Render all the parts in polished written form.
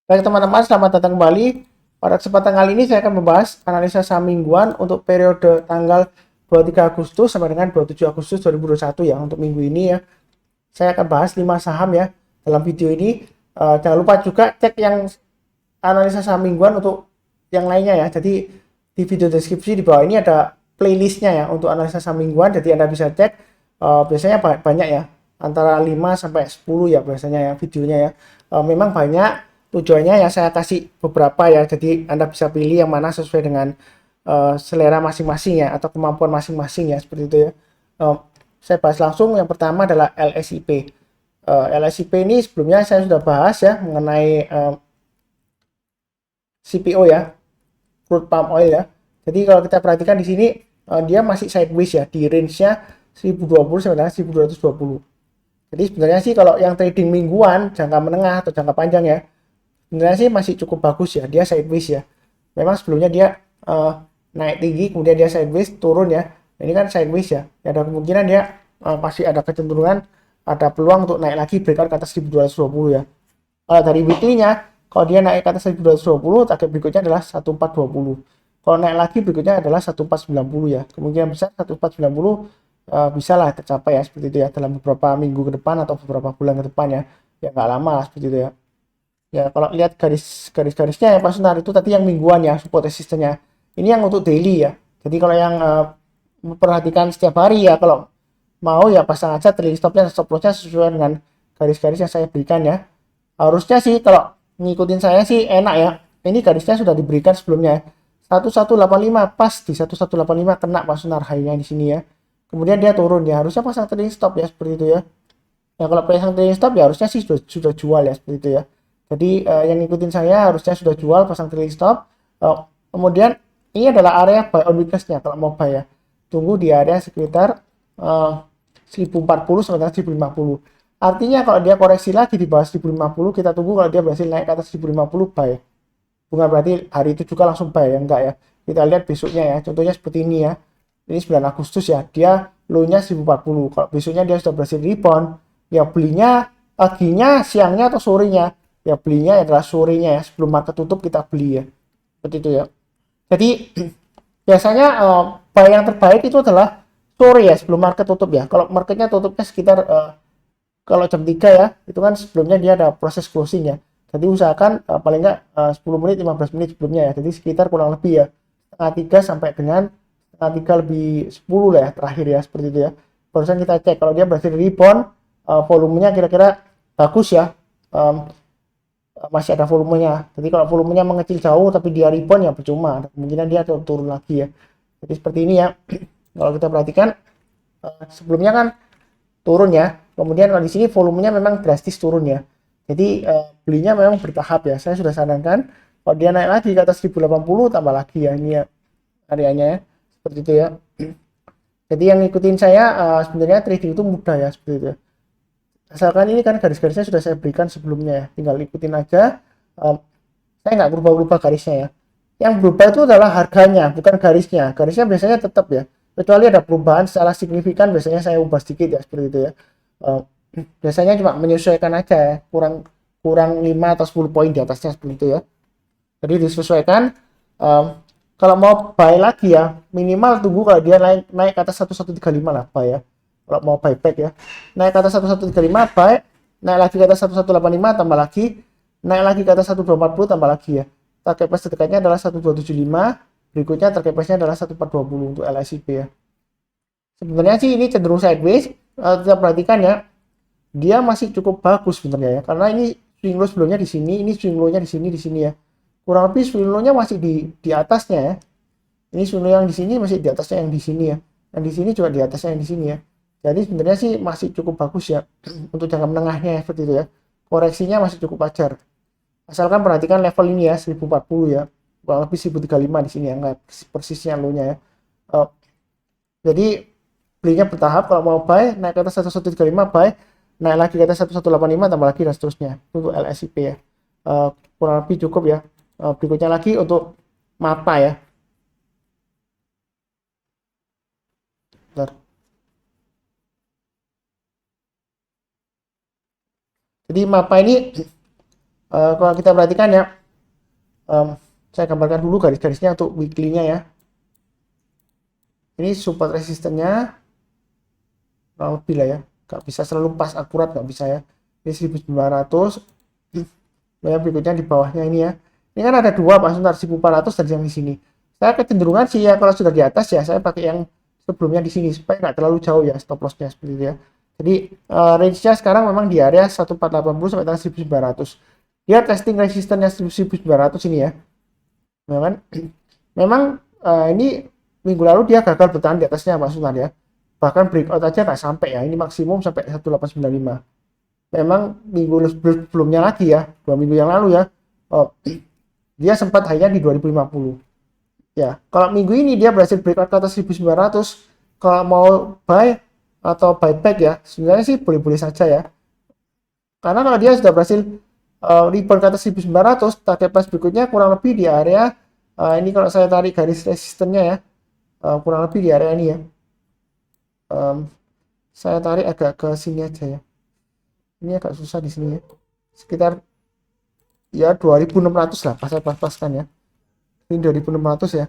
Baik teman-teman, selamat datang kembali. Pada kesempatan kali ini saya akan membahas analisa saham mingguan untuk periode tanggal 23 Agustus sampai dengan 27 Agustus 2021 ya. Untuk minggu ini ya, saya akan bahas 5 saham ya dalam video ini. Jangan lupa juga cek yang analisa saham mingguan untuk yang lainnya ya. Jadi di video deskripsi di bawah ini ada playlistnya ya untuk analisa saham mingguan. Jadi Anda bisa cek, biasanya banyak ya, antara 5 sampai 10 ya biasanya ya videonya ya. Memang banyak, tujuannya ya saya kasih beberapa ya, jadi Anda bisa pilih yang mana sesuai dengan selera masing-masing ya, atau kemampuan masing-masing ya, seperti itu ya. Saya bahas langsung. Yang pertama adalah LSIP. LSIP ini sebelumnya saya sudah bahas ya mengenai CPO ya, crude palm oil ya. Jadi kalau kita perhatikan di sini, dia masih sideways ya di range-nya 1020 sampai dengan 1220. Jadi sebenarnya sih kalau yang trading mingguan, jangka menengah atau jangka panjang ya, sebenarnya sih masih cukup bagus ya, dia sideways ya. Memang sebelumnya dia naik tinggi, kemudian dia sideways turun ya. Ini kan sideways ya, ada kemungkinan dia pasti ada kecenderungan, ada peluang untuk naik lagi breakout ke atas 1220 ya. Dari weekly-nya, kalau dia naik ke atas 1220, target berikutnya adalah 1420. Kalau naik lagi berikutnya adalah 1490 ya. Kemungkinan besar 1490 bisa lah tercapai ya, seperti itu ya, dalam beberapa minggu ke depan atau beberapa bulan ke depan ya. Ya nggak lama lah, seperti itu ya. Ya kalau lihat garis-garisnya ya Pak Sunar, itu tadi yang mingguan ya, support resistennya. Ini yang untuk daily ya. Jadi kalau yang memperhatikan setiap hari ya, kalau mau ya pasang aja trailing stopnya, stop lossnya sesuai dengan garis-garis yang saya berikan ya. Harusnya sih kalau ngikutin saya sih enak ya. Ini garisnya sudah diberikan sebelumnya ya. 1185 pas di 1185 kena Pak Sunar high-nya di sini ya. Kemudian dia turun ya, harusnya pasang trailing stop ya, seperti itu ya. Ya kalau pasang trailing stop ya harusnya sih sudah jual ya, seperti itu ya. Jadi yang ngikutin saya harusnya sudah jual, pasang trailing stop. Kemudian ini adalah area buy on weakness-nya kalau mau buy ya. Tunggu di area sekitar 1040 sampai 1050. Artinya kalau dia koreksi lagi di bawah 1050, kita tunggu kalau dia berhasil naik ke atas 1050 buy. Bukan berarti hari itu juga langsung buy ya, enggak ya. Kita lihat besoknya ya. Contohnya seperti ini ya. Ini 9 Agustus ya. Dia low-nya 1040. Kalau besoknya dia sudah berhasil rebound, ya belinya paginya, siangnya atau sorenya. Ya belinya adalah sorenya ya. Sebelum market tutup kita beli ya. Seperti itu ya. Jadi biasanya buy yang terbaik itu adalah sore ya, sebelum market tutup ya. Kalau marketnya tutupnya sekitar kalau jam 3 ya, itu kan sebelumnya dia ada proses closing ya. Jadi usahakan paling nggak 10 menit, 15 menit sebelumnya ya. Jadi sekitar kurang lebih ya setengah 3 sampai dengan setengah 3 lebih 10 lah ya terakhir ya, seperti itu ya. Barusan kita cek kalau dia berhasil rebound, volumenya kira-kira bagus ya. Um, Masih ada volumenya. Jadi kalau volumenya mengecil jauh tapi dia rebound ya percuma. Ada kemungkinan dia turun lagi ya. Jadi seperti ini ya. Kalau kita perhatikan sebelumnya kan turun ya. Kemudian kalau di sini volumenya memang drastis turun ya. Jadi belinya memang bertahap ya. Saya sudah sarankan kalau dia naik lagi ke atas 1080 tambah lagi ya, ini ya areanya ya. Seperti itu ya. Jadi yang ngikutin saya sebenarnya trading itu mudah ya, seperti itu ya. Asalkan ini kan garis-garisnya sudah saya berikan sebelumnya ya. Tinggal ikutin aja. Um, saya nggak berubah-ubah garisnya ya. Yang berubah itu adalah harganya, bukan garisnya. Garisnya biasanya tetap ya. Kecuali ada perubahan secara signifikan, biasanya saya ubah sedikit ya, seperti itu ya. Uh, Biasanya cuma menyesuaikan aja ya, kurang kurang 5 atau 10 poin di atasnya, seperti itu ya. Jadi disesuaikan. Um, Kalau mau buy lagi ya, minimal tunggu kalau dia naik naik ke atas 1135 lah buy ya. Kalau mau buyback ya, naik ke atas 1135 buy, naik lagi ke atas 1185 tambah lagi, naik lagi ke atas 1240 tambah lagi ya. Target price terdekatnya adalah 1275, berikutnya target price-nya adalah 1420 untuk LSIP ya. Sebenarnya sih ini cenderung sideways. Kita perhatikan ya, dia masih cukup bagus sebenarnya ya, karena ini swing low sebelumnya di sini, ini swing low-nya di sini ya. Kurang lebih swing low-nya masih di atasnya ya. Ini swing low yang di sini masih di atasnya yang di sini ya. Yang di sini juga di atasnya yang di sini ya. Jadi sebenarnya sih masih cukup bagus ya untuk jangka menengahnya ya, seperti itu ya. Koreksinya masih cukup wajar. Asalkan perhatikan level ini ya, 1040 ya. Kurang lebih 1035 di sini ya, enggak persisnya low-nya ya. Uh, jadi belinya bertahap, kalau mau buy naik ke atas 1135 buy, naik lagi ke atas 1185 tambah lagi dan seterusnya. Untuk LSIP ya. Kurang lebih cukup ya. Berikutnya lagi untuk MAPA ya. Bentar. Jadi MAPA ini Kalau kita perhatikan ya, saya gambarkan dulu garis-garisnya untuk weekly-nya ya. Ini support resistennya kurang lebih lah ya, nggak bisa selalu pas akurat, nggak bisa ya. Ini 1900. Yang berikutnya di bawahnya ini ya, ini kan ada dua Pak Suntar, 1400 dan yang di sini. Saya kecenderungan sih ya kalau sudah di atas ya saya pakai yang sebelumnya di sini supaya nggak terlalu jauh ya stop lossnya seperti itu ya. Jadi range-nya sekarang memang di area 1480 sampai dengan 1900. Dia testing resistennya 1900 ini ya. Memang memang ini minggu lalu dia gagal bertahan di atasnya Pak Suntar ya. Bahkan breakout aja nggak sampai ya. Ini maksimum sampai 1895. Memang minggu sebelumnya lagi ya, 2 minggu yang lalu ya, dia sempat hanya di 2050 ya. Kalau minggu ini dia berhasil breakout ke atas 1900, kalau mau buy atau buyback ya sebenarnya sih boleh-boleh saja ya, karena kalau dia sudah berhasil rebound ke atas 1900, target price berikutnya kurang lebih di area ini. Kalau saya tarik garis resistennya ya, kurang lebih di area ini ya. Saya tarik agak ke sini aja ya, ini agak susah di sini ya, sekitar ya 2600 lah, pas-paskan ya, ini 2600 ya.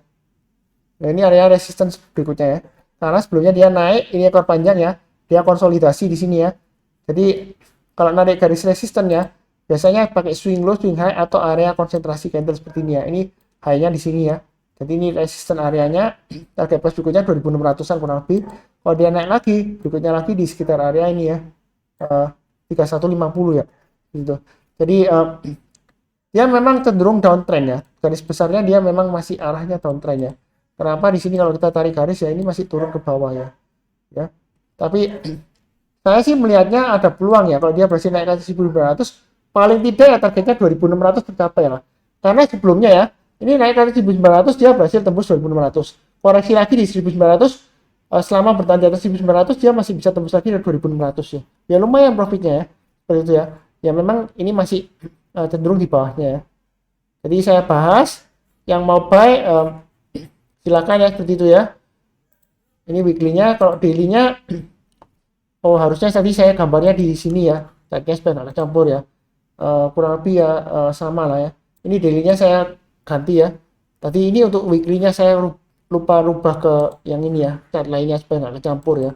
Nah ini area resistance berikutnya ya, karena sebelumnya dia naik, ini ekor panjang ya, dia konsolidasi di sini ya. Jadi kalau narik garis resisten ya biasanya pakai swing low, swing high, atau area konsentrasi candle seperti ini ya. Ini high-nya di sini ya, jadi ini resisten areanya, target price berikutnya 2600an kurang lebih. Kalau dia naik lagi berikutnya lagi di sekitar area ini ya, 3150 ya gitu. Jadi dia memang cenderung downtrend ya, garis besarnya dia memang masih arahnya downtrend ya. Kenapa di sini kalau kita tarik garis ya, ini masih turun ke bawah ya, ya. Tapi saya sih melihatnya ada peluang ya kalau dia berhasil naik ke 1900, paling tidak ya targetnya 2600 tercapai lah. Karena sebelumnya ya, ini naik ke 1900 dia berhasil tembus 2600, koreksi lagi di 1900, selama bertahan di atas 1900 dia masih bisa tembus lagi dari 2600 ya. Ya lumayan profitnya ya, seperti itu ya. Ya memang ini masih cenderung di bawahnya ya. Jadi saya bahas yang mau buy silakan ya, seperti itu ya. Ini weekly-nya. Kalau daily-nya harusnya tadi saya gambarnya di sini ya, tagnya supaya nggak campur ya. Kurang lebih ya sama lah ya. Ini daily-nya saya ganti ya. Tadi ini untuk weekly-nya saya lupa rubah ke yang ini ya, chart lainnya supaya nggak kecampur ya.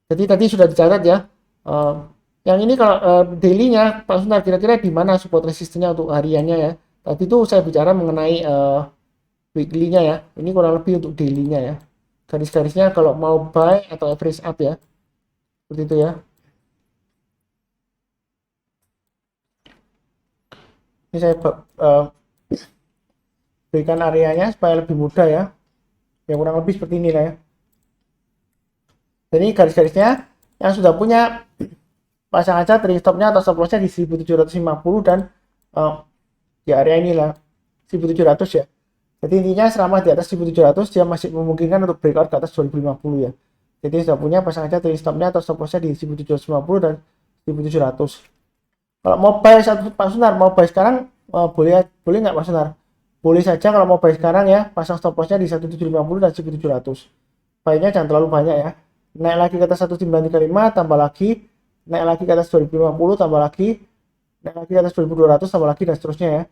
Jadi tadi sudah dicatat ya. Yang ini kalau daily-nya Pak Suntar kira-kira di mana support resistennya untuk hariannya ya. Tadi itu saya bicara mengenai weekly-nya ya. Ini kurang lebih untuk daily-nya ya. Garis-garisnya kalau mau buy atau average up ya. Seperti itu ya. Ini saya berikan areanya supaya lebih mudah ya. Ya kurang lebih seperti ini lah ya. Jadi garis-garisnya yang sudah punya pasang aja trade stopnya atau stop lossnya di 1750 dan di area inilah 1700 ya. Jadi intinya selama di atas 1700 dia masih memungkinkan untuk breakout ke atas 2050 ya. Jadi sudah punya pasang aja trade stopnya atau stop lossnya di 1750 dan 1700. Kalau mau buy Pak Sunar, mau buy sekarang boleh nggak Pak Sunar? Boleh saja kalau mau buy sekarang ya, pasang stop lossnya di 1750 dan 1700. Buy-nya jangan terlalu banyak ya. Naik lagi ke atas 1935 tambah lagi, naik lagi ke atas 2050 tambah lagi, naik lagi ke atas 2200 tambah lagi, dan seterusnya ya.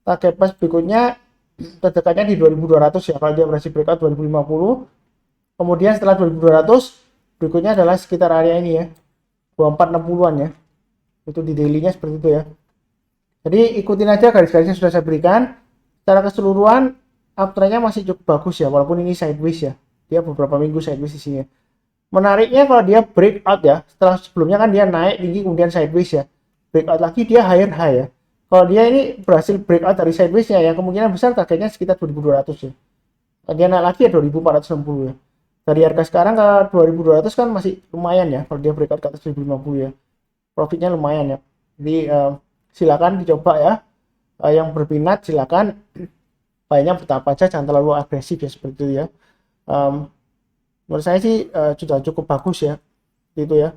Target price berikutnya terdekatnya di 2200 ya kalau dia berhasil breakout 2050. Kemudian setelah 2200 berikutnya adalah sekitar area ini ya, 2460-an ya. Itu di daily-nya seperti itu ya. Jadi ikutin aja garis-garisnya sudah saya berikan. Secara keseluruhan uptrend-nya masih cukup bagus ya, walaupun ini sideways ya. Dia beberapa minggu sideways di sini. Menariknya kalau dia breakout ya, setelah sebelumnya kan dia naik tinggi kemudian sideways ya. Breakout lagi dia higher high ya. Kalau dia ini berhasil breakout dari sideways-nya ya, kemungkinan besar targetnya sekitar 2200 ya. Dia naik lagi ya 2460 ya. Dari harga sekarang ke 2200 kan masih lumayan ya kalau dia breakout ke atas 1050 ya. Profitnya lumayan ya. Jadi silakan dicoba ya. Yang berminat silakan. Banyak bertahap aja, jangan terlalu agresif ya seperti itu ya. Menurut saya sih sudah cukup bagus ya. Gitu ya.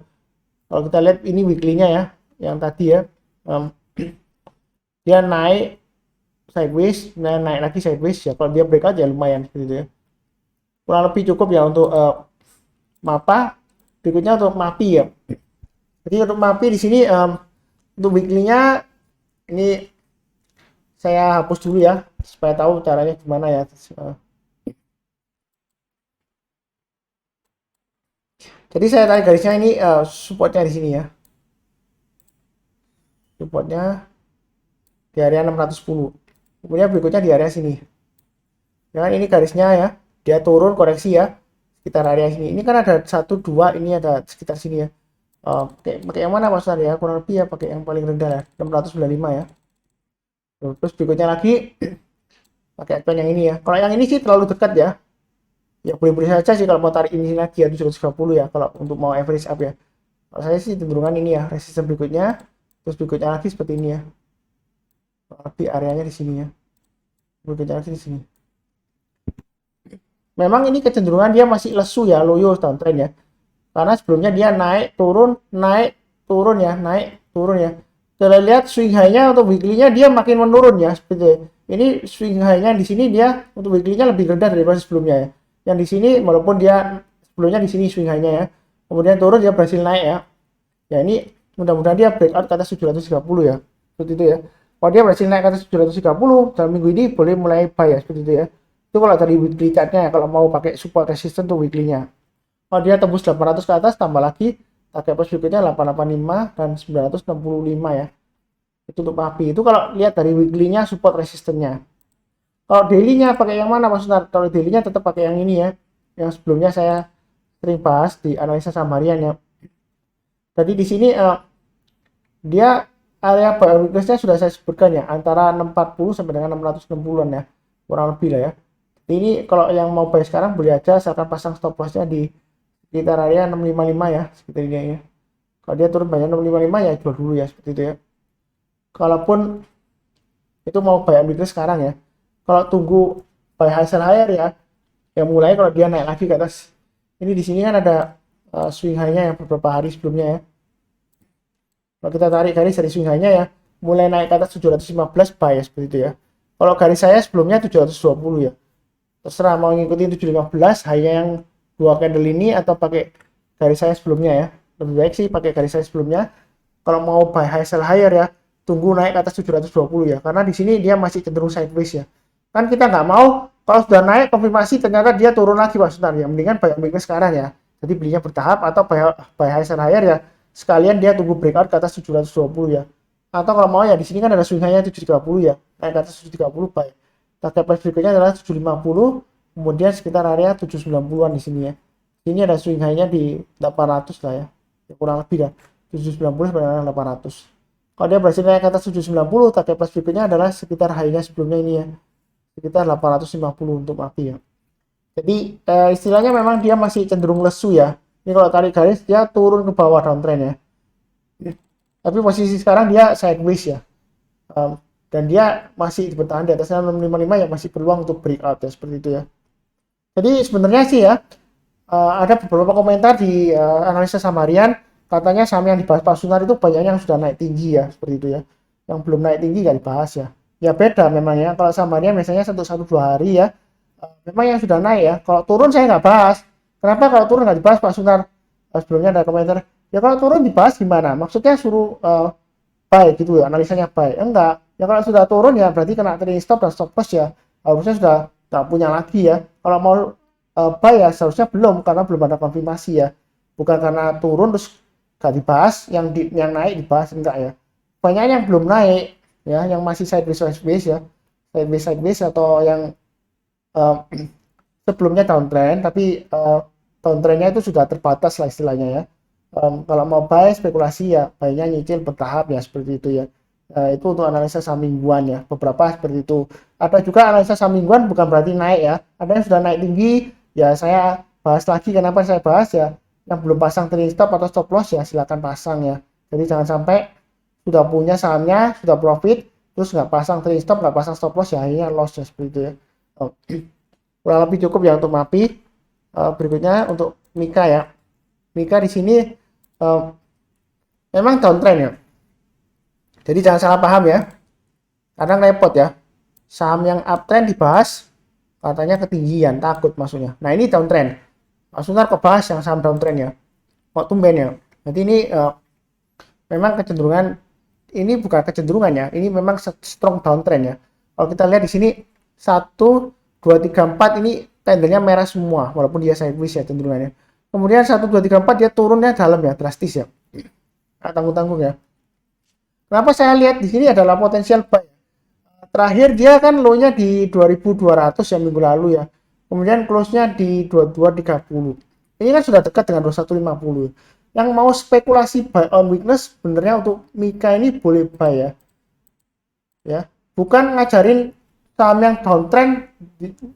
Kalau kita lihat ini weekly-nya ya, yang tadi ya. Dia naik sideways, naik lagi sideways ya. Kalau dia breakout ya lumayan seperti itu ya. Kurang lebih cukup ya untuk MAPA. Berikutnya untuk MAPI ya. Jadi untuk MAPI di sini untuk weekly-nya Ini saya hapus dulu ya supaya tahu caranya gimana ya. Jadi saya tarik garisnya ini supportnya di sini ya. Supportnya di area 610. Kemudian berikutnya di area sini. Ya, ini garisnya ya. Dia turun koreksi ya sekitar area sini. Ini kan ada 1 2, ini ada sekitar sini ya. Pakai yang mana Mas ya? Kurang lebih ya pakai yang paling rendah ya, 695 ya. Terus berikutnya lagi pakai acuan yang ini ya. Kalau yang ini sih terlalu dekat ya. Ya boleh-boleh saja sih kalau mau tarik ini lagi ya 750 ya kalau untuk mau average up ya. Kalau saya sih cenderungan ini ya, resisten berikutnya, terus berikutnya lagi seperti ini ya. Lebih areanya di sini ya. Berikutnya lagi di sini. Memang ini kecenderungan dia masih lesu ya, loyo downtrend ya. Karena sebelumnya dia naik turun ya, naik turun ya. Kita lihat swing high-nya untuk weekly-nya dia makin menurun ya seperti itu. Ini swing high-nya di sini dia untuk weekly-nya lebih rendah daripada sebelumnya ya. Yang di sini walaupun dia sebelumnya di sini swing high-nya ya. Kemudian turun dia berhasil naik ya. Ya ini mudah-mudahan dia breakout ke atas 730 ya. Seperti itu ya. Kalau dia berhasil naik ke atas 730 dalam minggu ini boleh mulai buy ya seperti itu ya. Itu kalau dari weekly chart-nya ya, kalau mau pakai support resistance tuh weekly-nya. Kalau dia tembus 800 ke atas tambah lagi target price berikutnya 885 dan 965 ya. Itu untuk MACD. Itu kalau lihat dari weekly-nya support resistance-nya. Kalau daily-nya pakai yang mana maksudnya? Kalau daily-nya tetap pakai yang ini ya. Yang sebelumnya saya sering bahas di analisa saham harian ya. Jadi di sini dia area buy weakness-nya sudah saya sebutkan ya, antara 640 sampai dengan 660-an ya. Kurang lebih lah ya. Ini kalau yang mau buy sekarang boleh aja asalkan pasang stop loss-nya di sekitar area 655 ya, sekitar ini ya. Kalau dia turun banyak 655 ya jual dulu ya, seperti itu ya. Kalaupun itu mau buy weakness sekarang ya. Kalau tunggu buy high sell higher ya, yang mulai kalau dia naik lagi ke atas. Ini di sini kan ada swing high-nya yang beberapa hari sebelumnya ya. Kalau kita tarik garis dari swing high-nya ya, mulai naik ke atas 715 buy ya, seperti itu ya. Kalau garis saya sebelumnya 720 ya. Terserah mau ngikutin 715 high-nya yang dua candle ini atau pakai garis saya sebelumnya ya. Lebih baik sih pakai garis saya sebelumnya. Kalau mau buy high sell higher ya, tunggu naik ke atas 720 ya. Karena di sini dia masih cenderung sideways ya. Kan kita nggak mau kalau sudah naik konfirmasi ternyata dia turun lagi maksudnya ya. Mendingan buy weakness sekarang ya. Jadi belinya bertahap atau buy high sell higher ya. Sekalian dia tunggu breakout ke atas 720 ya. Atau kalau mau ya di sini kan ada swing high-nya 730 ya. Naik ke atas 730 buy. Target price berikutnya adalah 750, kemudian sekitar area 790-an di sini ya. Ini ada swing high-nya di 800 lah ya. Kurang lebih dah. 790 sampai dengan 800. Kalau dia berhasil naik ke atas 790, target price berikutnya adalah sekitar high-nya sebelumnya ini ya. Sekitar 850 untuk MACD ya. Jadi istilahnya memang dia masih cenderung lesu ya. Ini kalau tarik garis dia turun ke bawah downtrend ya. Tapi posisi sekarang dia sideways ya. Dan dia masih bertahan di atas 655 yang masih peluang untuk breakout ya, seperti itu ya. Jadi sebenarnya sih ya ada beberapa komentar di analisa saham harian, katanya saham yang dibahas Pak Sunar itu banyak yang sudah naik tinggi ya, seperti itu ya. Yang belum naik tinggi nggak dibahas ya. Ya beda memang ya, kalau saham harian biasanya 1-2 hari ya. Memang yang sudah naik ya, kalau turun saya nggak bahas. Kenapa kalau turun nggak dibahas Pak Sunar? Sebelumnya ada komentar, ya kalau turun dibahas gimana? Maksudnya suruh buy gitu ya, analisanya buy. Enggak, ya kalau sudah turun ya berarti kena trading stop dan stop loss ya, harusnya sudah tak punya lagi ya. Kalau mau buy ya seharusnya belum, karena belum ada konfirmasi ya, bukan karena turun terus gak dibahas, yang naik dibahas, enggak ya. Banyak yang belum naik ya, yang masih sideways ya, sideways atau yang sebelumnya downtrend tapi downtrendnya itu sudah terbatas lah istilahnya ya. Kalau mau buy spekulasi ya buy-nya nyicil bertahap ya, seperti itu ya. Itu untuk analisa saham mingguan ya, beberapa seperti itu. Ada juga analisa saham mingguan bukan berarti naik ya, ada yang sudah naik tinggi ya. Saya bahas lagi, kenapa saya bahas ya, yang belum pasang trading stop atau stop loss ya silakan pasang ya. Jadi jangan sampai sudah punya sahamnya, sudah profit, terus nggak pasang trading stop, nggak pasang stop loss ya akhirnya loss ya, seperti itu ya. Kurang lebih cukup ya untuk MACD. Berikutnya untuk Mika ya. Mika di sini memang downtrend ya. Jadi jangan salah paham ya. Kadang repot ya. Saham yang uptrend dibahas katanya ketinggian, takut maksudnya. Nah, ini downtrend. Maksudnya kok bahas yang saham downtrend ya. Kok tumben ya. Jadi ini memang kecenderungan ini bukan kecenderungan ya, ini memang strong downtrend ya. Kalau kita lihat di sini 1 2 3 4 ini candlenya merah semua walaupun dia sideways ya cenderungannya. Kemudian 1 2 3 4 dia turunnya dalam ya, drastis ya. Nggak tanggung-tanggung ya. Kenapa saya lihat di sini adalah potensial buy. Terakhir dia kan low-nya di 2200 ya minggu lalu ya. Kemudian close-nya di 2230. Ini kan sudah dekat dengan 2150. Yang mau spekulasi buy on weakness sebenarnya untuk Mika ini boleh buy ya. Ya, bukan ngajarin saham yang downtrend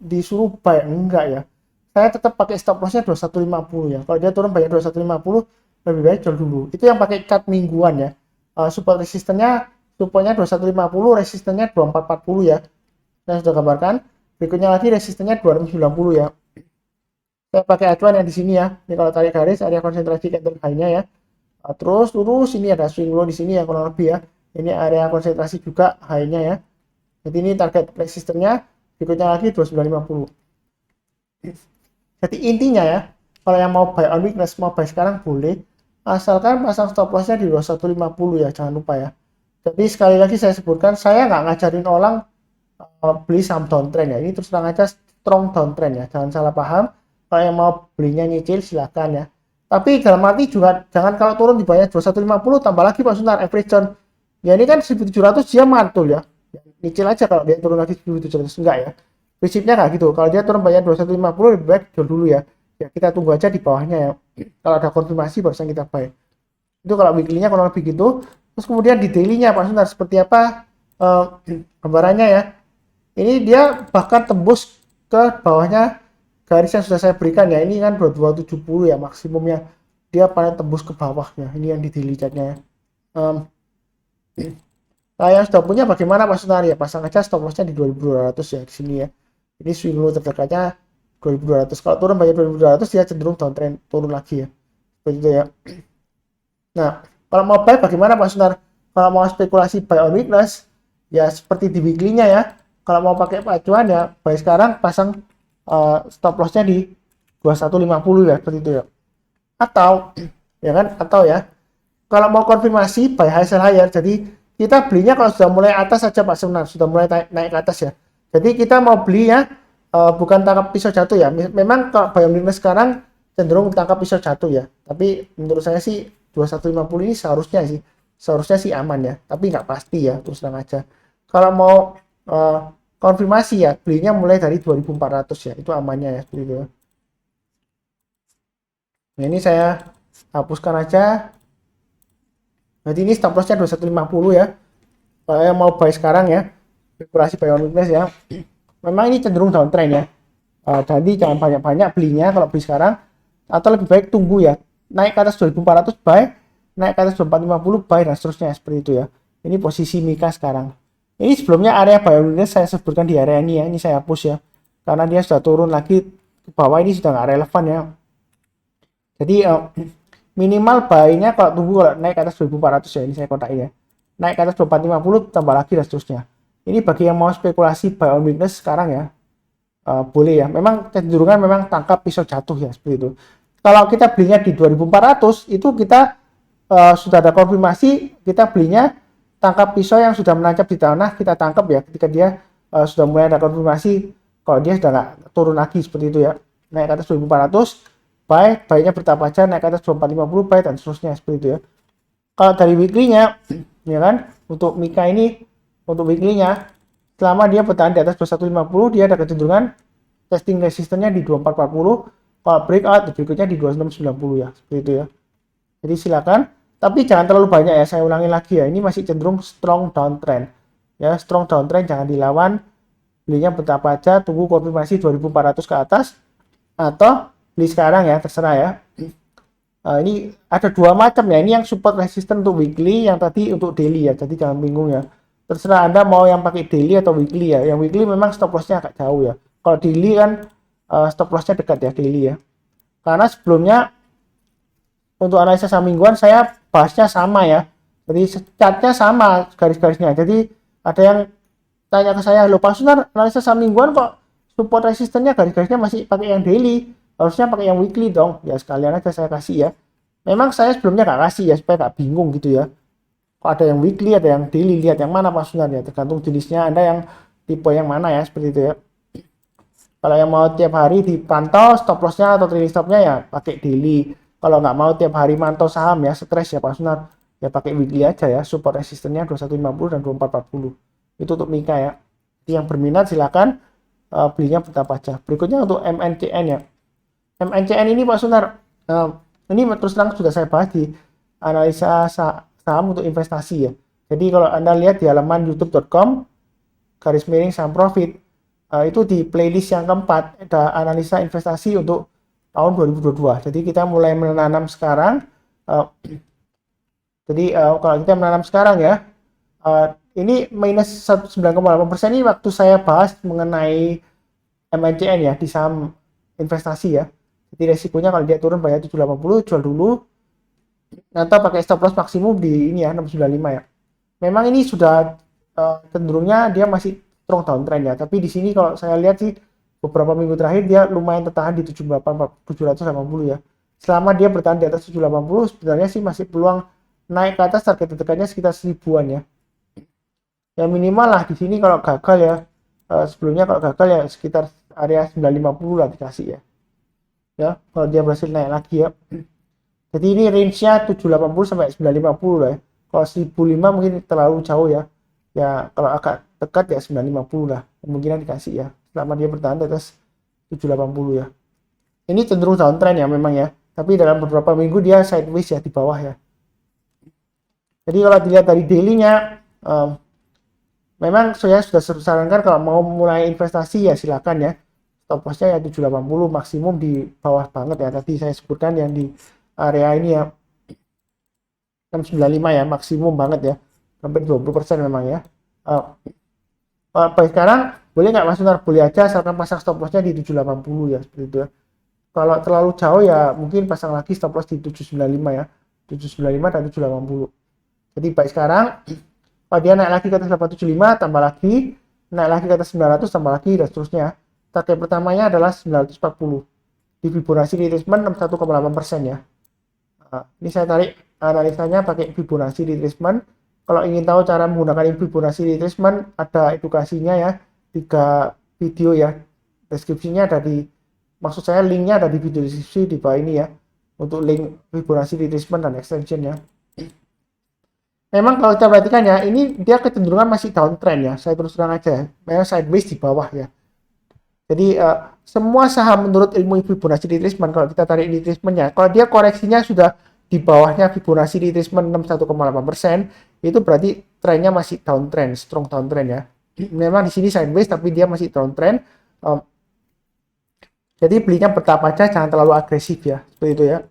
disuruh buy, enggak ya. Saya tetap pakai stop loss-nya 2150 ya. Kalau dia turun banyak 2150 lebih baik jual dulu. Itu yang pakai cut mingguan ya. Support resistennya supportnya 2150, resistennya 2440 ya. Saya sudah gambarkan. Berikutnya lagi resistennya 290 ya. Saya pakai acuan yang di sini ya. Ini kalau tarik garis area konsentrasi candle high-nya ya. Terus lurus ini ada swing low di sini ya kurang lebih ya. Ini area konsentrasi juga high-nya ya. Jadi ini target resistennya. Berikutnya lagi 2950. Jadi intinya ya, kalau yang mau buy on weakness, mau buy sekarang boleh. Asalkan pasang stop loss-nya di 2150 ya, jangan lupa ya. Jadi sekali lagi saya sebutkan, saya nggak ngajarin orang beli saham downtrend ya. Ini terus terang aja strong downtrend ya, jangan salah paham. Kalau yang mau belinya nyicil silakan ya. Tapi dalam arti juga jangan kalau turun di bawahnya 2150 tambah lagi Pak Sunar average turn. Ya ini kan 1700 dia mantul ya. Nyicil aja kalau dia turun lagi 1700 enggak ya. Prinsipnya nggak gitu. Kalau dia turun banyak 2150 lebih baik jual dulu ya. Ya kita tunggu aja di bawahnya ya. Kalau ada konfirmasi barusan kita buy. Itu kalau weekly-nya kurang lebih gitu. Terus kemudian di daily-nya Pak Sunar seperti apa gambarannya ya. Ini dia bahkan tembus ke bawahnya garis yang sudah saya berikan ya. Ini kan 2270 ya maksimumnya. Dia paling tembus ke bawahnya. Ini yang di daily chart-nya ya. Nah, yang sudah punya bagaimana Pak Sunar ya? Pasang aja stop loss-nya di 2200 ya di sini ya. Ini swing low terdekatnya 2200. Kalau turun banyak 2200 dia cenderung downtrend turun lagi ya. Begitu ya. Nah, kalau mau buy bagaimana Pak Sunar? Kalau mau spekulasi buy on weakness ya seperti di weekly-nya ya. Kalau mau pakai acuan ya buy sekarang pasang stop loss-nya di 2150 ya seperti itu ya. Atau ya kan atau ya kalau mau konfirmasi buy high sell higher, jadi kita belinya kalau sudah mulai atas saja Pak Sunar, sudah mulai naik ke atas ya. Jadi kita mau beli ya bukan tangkap pisau jatuh ya. Memang kalau buy on weakness sekarang cenderung tangkap pisau jatuh ya. Tapi menurut saya sih 2150 ini seharusnya sih aman ya. Tapi nggak pasti ya terus terang aja. Kalau mau konfirmasi ya belinya mulai dari 2400 ya, itu amannya ya seperti itu. Nah ini saya hapuskan aja. Jadi ini stop lossnya 2150 ya. Kalau yang mau buy sekarang ya, spekulasi buy on weakness ya. Memang ini cenderung downtrend ya. Jadi jangan banyak-banyak belinya kalau beli sekarang, atau lebih baik tunggu ya. Naik ke atas 2400 buy, naik ke atas 2450 buy dan seterusnya seperti itu ya. Ini posisi Mika sekarang. Ini sebelumnya area buy on weakness saya sebutkan di area ini ya. Ini saya hapus ya. Karena dia sudah turun lagi ke bawah, ini sudah nggak relevan ya. Jadi minimal buy-nya kalau tunggu kalau naik ke atas 2400 ya. Ini saya kotakin ya. Naik ke atas 2450 tambah lagi dan seterusnya. Ini bagi yang mau spekulasi buy on weakness sekarang ya. Boleh ya. Memang kecenderungan memang tangkap pisau jatuh ya seperti itu. Kalau kita belinya di 2400 itu kita sudah ada konfirmasi, kita belinya tangkap pisau yang sudah menancap di tanah, kita tangkap ya ketika dia sudah mulai ada konfirmasi kalau dia sudah nggak turun lagi seperti itu ya. Naik ke atas 2400 buy-nya bertahap aja, naik ke atas 2450 buy dan seterusnya seperti itu ya. Kalau dari weekly-nya ya kan, untuk Mika ini untuk weekly-nya selama dia bertahan di atas 2150 dia ada kecenderungan testing resistennya di 2440, kalau breakout berikutnya di 2690 ya seperti itu ya. Jadi silakan, tapi jangan terlalu banyak ya, saya ulangi lagi ya, ini masih cenderung strong downtrend ya. Strong downtrend jangan dilawan, belinya bertahap aja, tunggu konfirmasi 2400 ke atas atau beli sekarang ya, terserah ya. Ini ada dua macam ya, ini yang support resistance untuk weekly, yang tadi untuk daily ya, jadi jangan bingung ya. Terserah Anda mau yang pakai daily atau weekly ya. Yang weekly memang stop loss-nya agak jauh ya. Kalau daily kan stop loss-nya dekat ya daily ya. Karena sebelumnya untuk analisa saham mingguan saya bahasnya sama ya. Jadi chart-nya sama garis-garisnya. Jadi ada yang tanya ke saya, "Loh Pak Sunar, analisa saham mingguan kok support resistennya garis-garisnya masih pakai yang daily? Harusnya pakai yang weekly dong." Ya sekalian aja saya kasih ya. Memang saya sebelumnya nggak kasih ya supaya nggak bingung gitu ya. Kok ada yang weekly, ada yang daily, lihat yang mana Pak Sunar ya, tergantung jenisnya Anda yang tipe yang mana ya, seperti itu ya. Kalau yang mau tiap hari dipantau stop lossnya atau trailing stopnya ya pakai daily. Kalau nggak mau tiap hari mantau saham ya, stres ya Pak Sunar, ya pakai weekly aja ya. Support resistennya 2150 dan 2440. Itu untuk Mika ya. Jadi yang berminat silakan belinya bertapa aja. Berikutnya untuk MNCN ya. MNCN ini Pak Sunar, ini terus terang sudah saya bahas di analisa saham untuk investasi ya. Jadi kalau Anda lihat di halaman youtube.com garis miring saham profit, itu di playlist yang keempat ada analisa investasi untuk tahun 2022. Jadi kita mulai menanam sekarang. Jadi kalau kita menanam sekarang ya, ini minus 9,8% ini waktu saya bahas mengenai MNCN ya di saham investasi ya. Jadi resikonya kalau dia turun bayar 780 jual dulu atau pakai stop loss maksimum di ini ya 695 ya. Memang ini sudah cenderungnya dia masih strong downtrend ya. Tapi di sini kalau saya lihat sih beberapa minggu terakhir dia lumayan tertahan di 780 ya. Selama dia bertahan di atas 780 sebenarnya sih masih peluang naik ke atas, target terdekatnya sekitar 1000-an ya. Ya minimal lah di sini kalau gagal ya, sebelumnya kalau gagal ya sekitar area 950 lah dikasih ya. Ya, kalau dia berhasil naik lagi ya. Jadi ini range-nya 780 sampai 950 lah ya. Kalau 1005 mungkin terlalu jauh ya. Ya kalau agak dekat ya 950 lah. Kemungkinan dikasih ya. Selama dia bertahan di atas 780 ya. Ini cenderung downtrend ya memang ya. Tapi dalam beberapa minggu dia sideways ya di bawah ya. Jadi kalau dilihat dari daily-nya, memang saya sudah sarankan kalau mau mulai investasi ya silakan ya. Stop loss-nya ya 780 maksimum di bawah banget ya. Tadi saya sebutkan yang di area ini ya 695 ya maksimum banget ya. Hampir 20% memang ya. Baik sekarang boleh nggak Mas Sunar? Boleh aja asalkan pasang stop loss-nya di 780 ya seperti itu ya. Kalau terlalu jauh ya mungkin pasang lagi stop loss di 795 ya. 795 dan 780. Jadi baik sekarang kalau dia naik lagi ke atas 875 tambah lagi, naik lagi ke atas 900 tambah lagi dan seterusnya. Target pertamanya adalah 940 di Fibonacci retracement 61,8% ya. Ini saya tarik analisanya pakai Fibonacci retracement. Kalau ingin tahu cara menggunakan Fibonacci retracement ada edukasinya ya, 3 video ya, deskripsinya ada di, maksud saya linknya ada di video deskripsi di bawah ini ya, untuk link Fibonacci retracement dan extension ya. Memang kalau kita perhatikan ya, ini dia kecenderungan masih downtrend ya, saya terus terang aja ya, memang sideways di bawah ya. Jadi semua saham menurut ilmu Fibonacci retracement, kalau kita tarik retracementnya, kalau dia koreksinya sudah di bawahnya Fibonacci retracement 61,8%, itu berarti trennya masih downtrend, strong downtrend ya. Memang di sini sideways tapi dia masih downtrend. Jadi belinya bertahap aja, jangan terlalu agresif ya, seperti itu ya.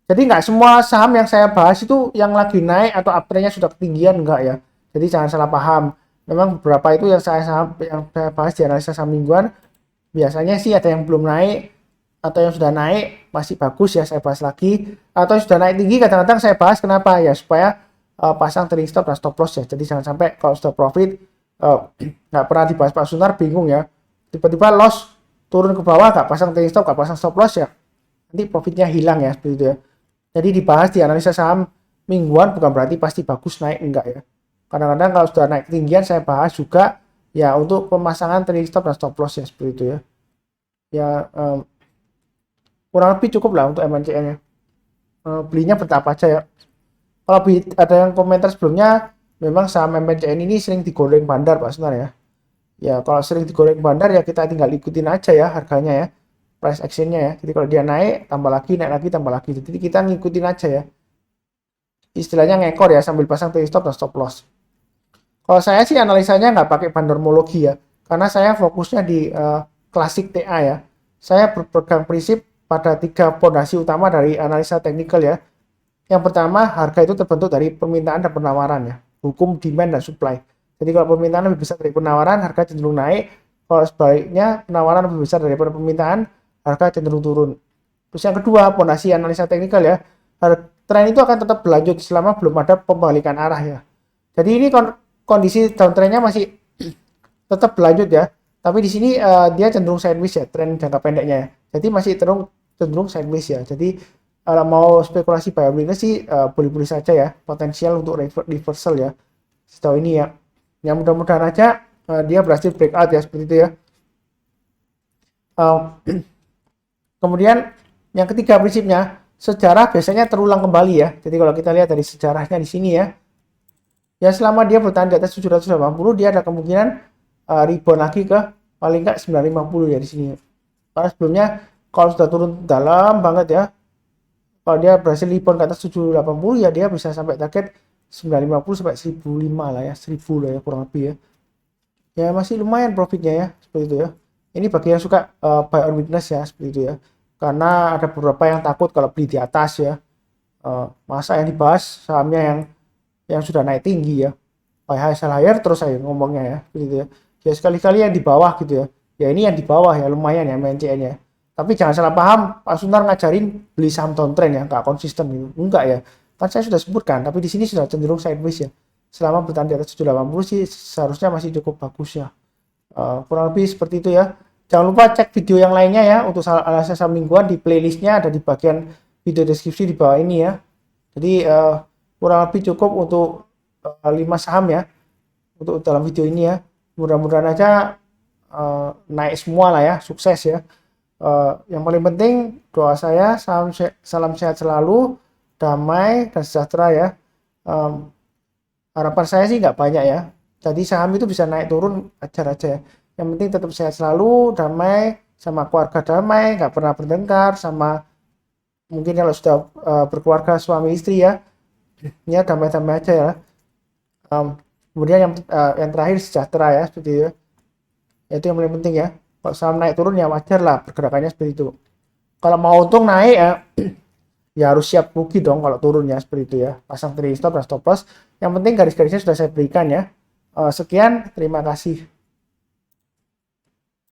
Jadi nggak semua saham yang saya bahas itu yang lagi naik atau uptrendnya sudah ketinggian, enggak ya. Jadi jangan salah paham. Memang beberapa itu yang saya bahas di analisa saham mingguan, biasanya sih ada yang belum naik atau yang sudah naik masih bagus ya, saya bahas lagi. Atau yang sudah naik tinggi kadang-kadang saya bahas kenapa ya, supaya pasang trailing stop dan stop loss ya. Jadi jangan sampai kalau sudah profit nggak pernah dibahas Pak Sunar, bingung ya. Tiba-tiba loss turun ke bawah nggak pasang trailing stop, nggak pasang stop loss ya, nanti profitnya hilang ya, seperti itu ya. Jadi dibahas di analisa saham mingguan bukan berarti pasti bagus naik, enggak ya. Kadang-kadang kalau sudah naik ketinggian saya bahas juga ya untuk pemasangan trailing stop dan stop loss ya, seperti itu ya. Ya kurang lebih cukup lah untuk MNCN ya. Belinya bertahap aja ya. Kalau ada yang komentar sebelumnya, memang saham MNCN ini sering digoreng bandar Pak Sunar ya. Ya kalau sering digoreng bandar ya kita tinggal ikutin aja ya harganya ya, price actionnya ya. Jadi kalau dia naik tambah lagi, naik lagi tambah lagi, jadi kita ngikutin aja ya, istilahnya ngekor ya sambil pasang trailing stop dan stop loss. Kalau saya sih analisanya nggak pakai bandarmologi ya, karena saya fokusnya di klasik TA ya. Saya berpegang prinsip pada 3 fondasi utama dari analisa teknikal ya. Yang pertama, harga itu terbentuk dari permintaan dan penawaran ya, hukum demand dan supply. Jadi kalau permintaan lebih besar dari penawaran, harga cenderung naik. Kalau sebaliknya penawaran lebih besar daripada permintaan, harga cenderung turun. Terus yang kedua, fondasi analisa teknikal ya, tren itu akan tetap berlanjut selama belum ada pembalikan arah ya. Jadi ini kondisi downtrendnya masih tetap berlanjut ya, tapi di sini dia cenderung sideways ya, tren jangka pendeknya ya. Jadi masih cenderung sideways ya. Jadi Kalau mau spekulasi buy on weakness sih boleh-boleh saja ya, potensial untuk reversal ya setahu ini ya. Yang mudah-mudahan aja dia berhasil breakout ya seperti itu ya. Kemudian yang ketiga prinsipnya, sejarah biasanya terulang kembali ya. Jadi kalau kita lihat dari sejarahnya di sini ya, ya selama dia bertahan di atas 780, dia ada kemungkinan rebound lagi ke paling nggak 950 ya di sini. Karena sebelumnya kalau sudah turun dalam banget ya, kalau dia berhasil rebound ke atas 780 ya dia bisa sampai target 950 sampai 1005 lah ya, 1000 lah ya kurang lebih ya. Ya masih lumayan profitnya ya, seperti itu ya. Ini bagi yang suka buy on weakness ya, seperti itu ya. Karena ada beberapa yang takut kalau beli di atas ya. Masa yang dibahas sahamnya yang sudah naik tinggi ya. Buy high sell higher terus saya ngomongnya ya, seperti itu ya. Ya sekali-kali yang di bawah gitu ya. Ya ini yang di bawah ya lumayan ya MNCN ya. Tapi jangan salah paham, Pak Sunar ngajarin beli saham downtrend ya, nggak konsisten gitu. Enggak ya. Kan saya sudah sebutkan, tapi di sini sudah cenderung sideways ya. Selama bertahan di atas 780 sih seharusnya masih cukup bagus ya. Kurang lebih seperti itu ya. Jangan lupa cek video yang lainnya ya untuk analisa saham mingguan di playlistnya, ada di bagian video deskripsi di bawah ini ya. Jadi kurang lebih cukup untuk 5 saham ya untuk dalam video ini ya. Mudah-mudahan aja naik semua lah ya, sukses ya. Yang paling penting doa saya salam sehat selalu, damai dan sejahtera ya. Harapan saya sih nggak banyak ya. Jadi saham itu bisa naik turun ajar aja ya. Yang penting tetap sehat selalu, damai, sama keluarga damai, nggak pernah bertengkar, sama mungkin kalau sudah berkeluarga suami istri ya, damai-damai aja ya. Kemudian yang terakhir sejahtera ya, seperti itu. Itu yang paling penting ya. Kalau saham naik turun ya wajar lah pergerakannya seperti itu. Kalau mau untung naik ya, ya harus siap rugi dong kalau turun ya, seperti itu ya. Pasang trailing stop dan stop loss. Yang penting garis-garisnya sudah saya berikan ya. Sekian, terima kasih.